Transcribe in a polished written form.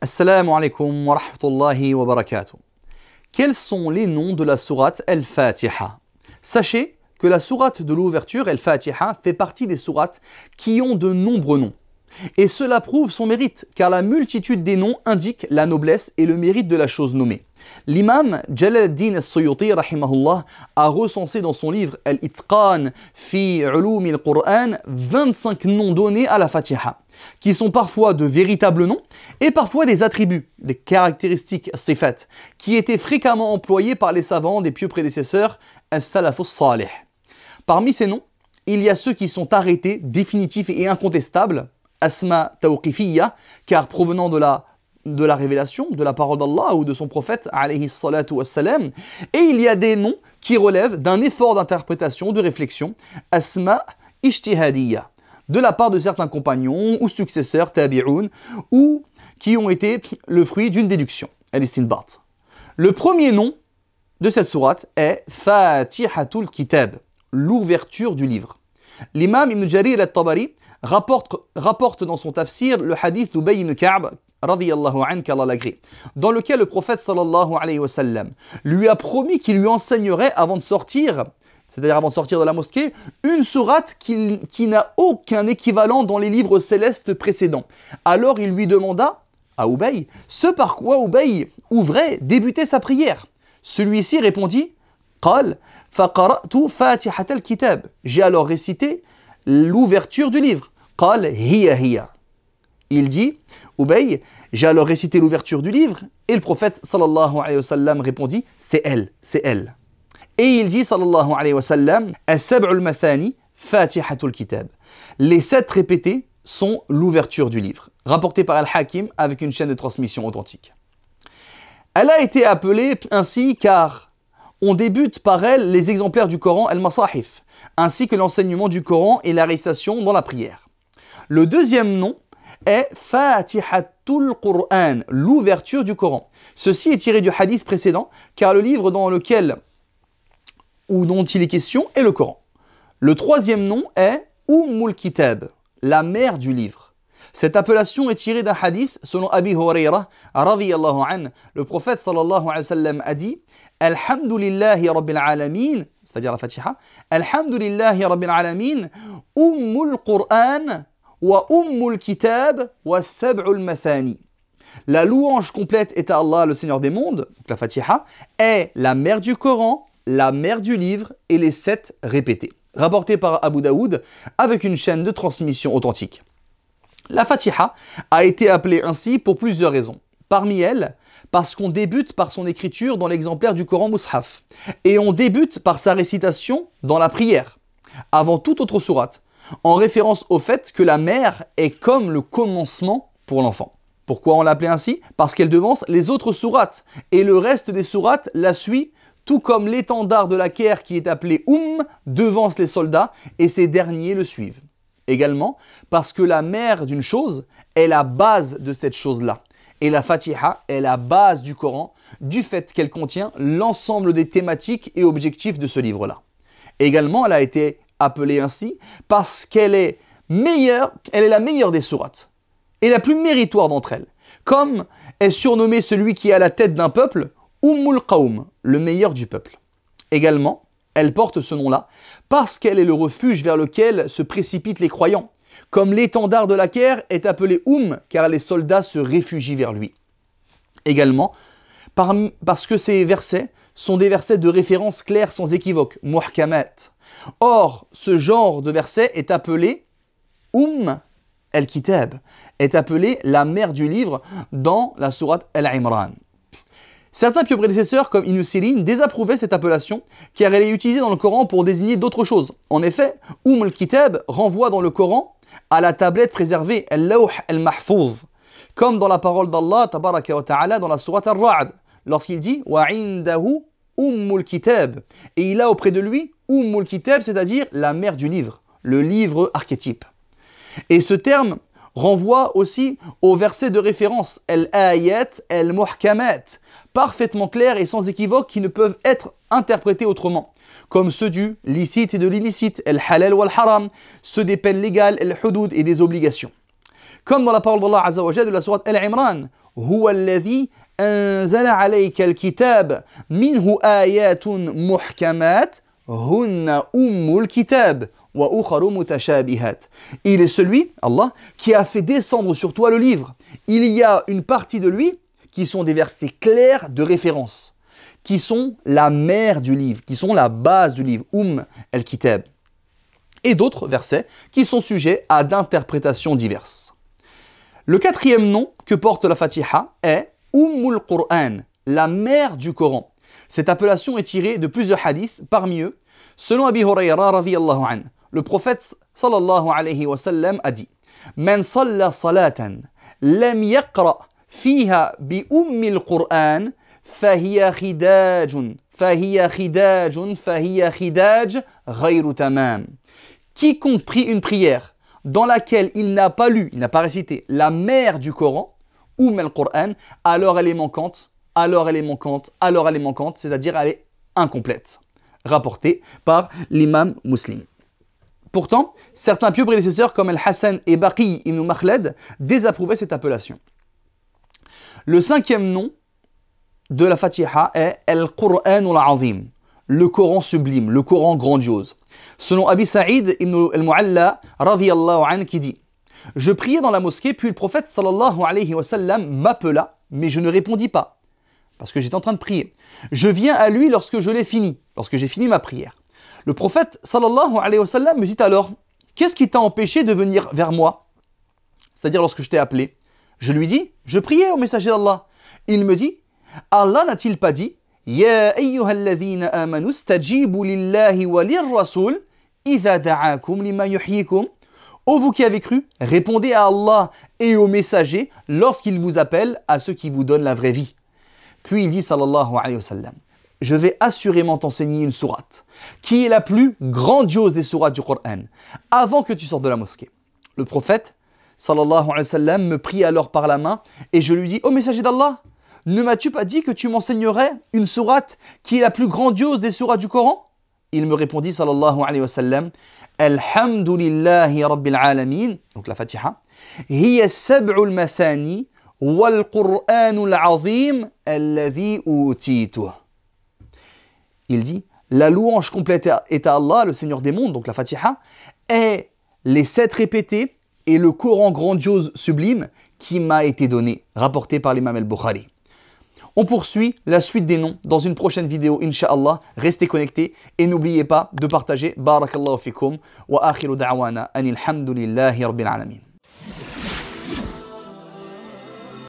Assalamu alaikum wa rahmatullahi wa barakatuh. Quels sont les noms de la sourate Al-Fatiha? Sachez que la sourate de l'ouverture, Al-Fatiha, fait partie des sourates qui ont de nombreux noms. Et cela prouve son mérite, car la multitude des noms indique la noblesse et le mérite de la chose nommée. L'imam Jalal ad-Din as-Suyuti rahimahullah a recensé dans son livre Al-Itqan fi ulum al-Qur'an 25 noms donnés à la Fatiha, qui sont parfois de véritables noms et parfois des attributs, des caractéristiques sifat, qui étaient fréquemment employés par les savants des pieux prédécesseurs as-Salafus Salih. Parmi ces noms, il y a ceux qui sont arrêtés, définitifs et incontestables, Asma Tawqifiyya, car provenant de la révélation, de la parole d'Allah ou de son prophète, alayhi salatu wassalam. Et il y a des noms qui relèvent d'un effort d'interprétation, de réflexion, Asma Ijtihadiyya, de la part de certains compagnons ou successeurs, tabi'un, ou qui ont été le fruit d'une déduction, al-istinbat. Le premier nom de cette sourate est Fatihatul Kitab, l'ouverture du livre. L'imam Ibn Jarir al-Tabari rapporte dans son tafsir le hadith d'Ubay ibn Ka'b, radiyallahu anhu, qu'Allah l'agrée, dans lequel le prophète sallallahu alayhi wa sallam lui a promis qu'il lui enseignerait avant de sortir, c'est-à-dire avant de sortir de la mosquée, une sourate qui n'a aucun équivalent dans les livres célestes précédents. Alors il lui demanda à Ubay ce par quoi Ubay débutait sa prière. Celui-ci répondit قال فقرأت فاتحة الكتاب. J'ai alors récité l'ouverture du livre. قال هي هي. Il dit, Ubay, j'ai alors récité l'ouverture du livre, et le prophète sallallahu alayhi wa sallam répondit, c'est elle, c'est elle. Et il dit sallallahu alayhi wa sallam, as-sab'ul mathani fatihatul kitab. Les 7 répétés sont l'ouverture du livre, rapporté par Al-Hakim avec une chaîne de transmission authentique. Elle a été appelée ainsi car on débute par elle les exemplaires du Coran al-Masahif, ainsi que l'enseignement du Coran et la récitation dans la prière. Le deuxième nom est Fatihatul Qur'an, l'ouverture du Coran. Ceci est tiré du hadith précédent, car le livre dont il est question est le Coran. Le troisième nom est Ummul Kitab, la mère du livre. Cette appellation est tirée d'un hadith selon Abi Huraira radiyallahu anhu. Le prophète sallallahu alayhi wa sallam a dit Alhamdulillahi Rabbil Alamin, c'est-à-dire la Fatiha, Alhamdulillahi Rabbil Alamin, Ummul Qur'an wa Ummul Kitab wa Sab'ul Mathani. La louange complète est à Allah, le Seigneur des mondes, donc la Fatiha, est la mère du Coran, la mère du livre et les 7 répétés. Rapporté par Abu Daoud avec une chaîne de transmission authentique. La Fatiha a été appelée ainsi pour plusieurs raisons. Parmi elles, parce qu'on débute par son écriture dans l'exemplaire du Coran Mus'haf. Et on débute par sa récitation dans la prière, avant toute autre sourate, en référence au fait que la mère est comme le commencement pour l'enfant. Pourquoi on l'appelait ainsi? Parce qu'elle devance les autres sourates, et le reste des sourates la suit, tout comme l'étendard de la guerre qui est appelé devance les soldats, et ces derniers le suivent. Également, parce que la mère d'une chose est la base de cette chose-là. Et la Fatiha est la base du Coran, du fait qu'elle contient l'ensemble des thématiques et objectifs de ce livre-là. Également, elle a été appelée ainsi parce qu'elle est la meilleure des sourates et la plus méritoire d'entre elles. Comme est surnommé celui qui est à la tête d'un peuple, Ummul Qawm, le meilleur du peuple. Également, elle porte ce nom-là parce qu'elle est le refuge vers lequel se précipitent les croyants. Comme l'étendard de la guerre est appelé car les soldats se réfugient vers lui. Également, parce que ces versets sont des versets de référence clairs sans équivoque, muhkamat. Or, ce genre de verset est appelé al-Kitab, est appelé la mère du livre dans la sourate Al-Imran. Certains pieux prédécesseurs, comme Ibn Sirin, désapprouvaient cette appellation, car elle est utilisée dans le Coran pour désigner d'autres choses. En effet, al-Kitab renvoie dans le Coran à la tablette préservée, al-Lawh al-Mahfouz, comme dans la parole d'Allah, tabaraka wa ta'ala, dans la sourate Ar-Ra'd, lorsqu'il dit « Wa indahu Ummul Kitab » et il a auprès de lui Ummul Kitab, c'est-à-dire la mère du livre, le livre archétype. Et ce terme renvoie aussi au verset de référence al-ayat al-muhkamat, parfaitement clairs et sans équivoque qui ne peuvent être interprétés autrement, comme ceux du licite et de l'illicite, al-halal wal-haram, ceux des peines légales, al-hudud et des obligations. Comme dans la parole d'Allah Azza wa Jalla de la sourate Al-Imran, هو الذي أنزل عليك الكتاب منه آيات محكمات هن أم الكتاب وأخر متشابهات. Il est celui, Allah, qui a fait descendre sur toi le livre. Il y a une partie de lui qui sont des versets clairs de référence, qui sont la mère du livre, qui sont la base du livre, al-Kitab. Et d'autres versets qui sont sujets à d'interprétations diverses. Le quatrième nom que porte la Fatiha est Qur'an, la mère du Coran. Cette appellation est tirée de plusieurs hadiths, parmi eux, selon Abi Hurayra radiyallahu anhu, le prophète sallallahu alayhi wa sallam a dit: Man salla salatan lam yaqra fiha bi al-Qur'an fahiya khidajun khidaj ghayru tamam. Quiconque prie une prière dans laquelle il n'a pas lu, il n'a pas récité la mère du Coran, al-Qur'an, alors elle est manquante, c'est-à-dire elle est incomplète. Rapporté par l'imam Muslim. Pourtant, certains pieux prédécesseurs comme Al-Hassan et Baqi ibn Makhlad désapprouvaient cette appellation. Le cinquième nom de la Fatiha est Al-Qur'an al-Azim, le Coran sublime, le Coran grandiose. Selon Abi Sa'id ibn al-Mu'alla radiyallahu anhu qui dit: Je priais dans la mosquée, puis le prophète sallallahu alayhi wa sallam m'appela, mais je ne répondis pas, parce que j'étais en train de prier. Je viens à lui lorsque je l'ai fini, lorsque j'ai fini ma prière. Le prophète sallallahu alayhi wa sallam me dit alors: Qu'est-ce qui t'a empêché de venir vers moi? C'est-à-dire lorsque je t'ai appelé. Je lui dis: Je priais au messager d'Allah. Il me dit: Allah n'a-t-il pas dit: Ya ayyuhalladhina amanu stajibu lillahi wa lirrasul idha da'akum lima yuhyikum. Ô vous qui avez cru, répondez à Allah et au messager lorsqu'il vous appelle à ceux qui vous donnent la vraie vie. Puis il dit sallallahu alayhi wa sallam: Je vais assurément t'enseigner une sourate qui est la plus grandiose des sourates du Coran avant que tu sortes de la mosquée. Le prophète sallallahu alayhi wa sallam me prit alors par la main et je lui dis: Ô messager d'Allah, ne m'as-tu pas dit que tu m'enseignerais une sourate qui est la plus grandiose des sourates du Coran? Il me répondit sallallahu alayhi wa sallam: Alhamdulillahi rabbil alamin, donc la Fatiha, hiya sab'ul mathani wal Qur'anul azim alladhi utituh. Il dit: La louange complète est à Allah, le Seigneur des mondes, donc la Fatiha, est les 7 répétés et le Coran grandiose sublime qui m'a été donné, rapporté par l'imam al-Bukhari. On poursuit la suite des noms dans une prochaine vidéo, Inch'Allah. Restez connectés et n'oubliez pas de partager. Barakallahu fikum wa akhiru da'wana anil hamdulillahi rabbil alamin.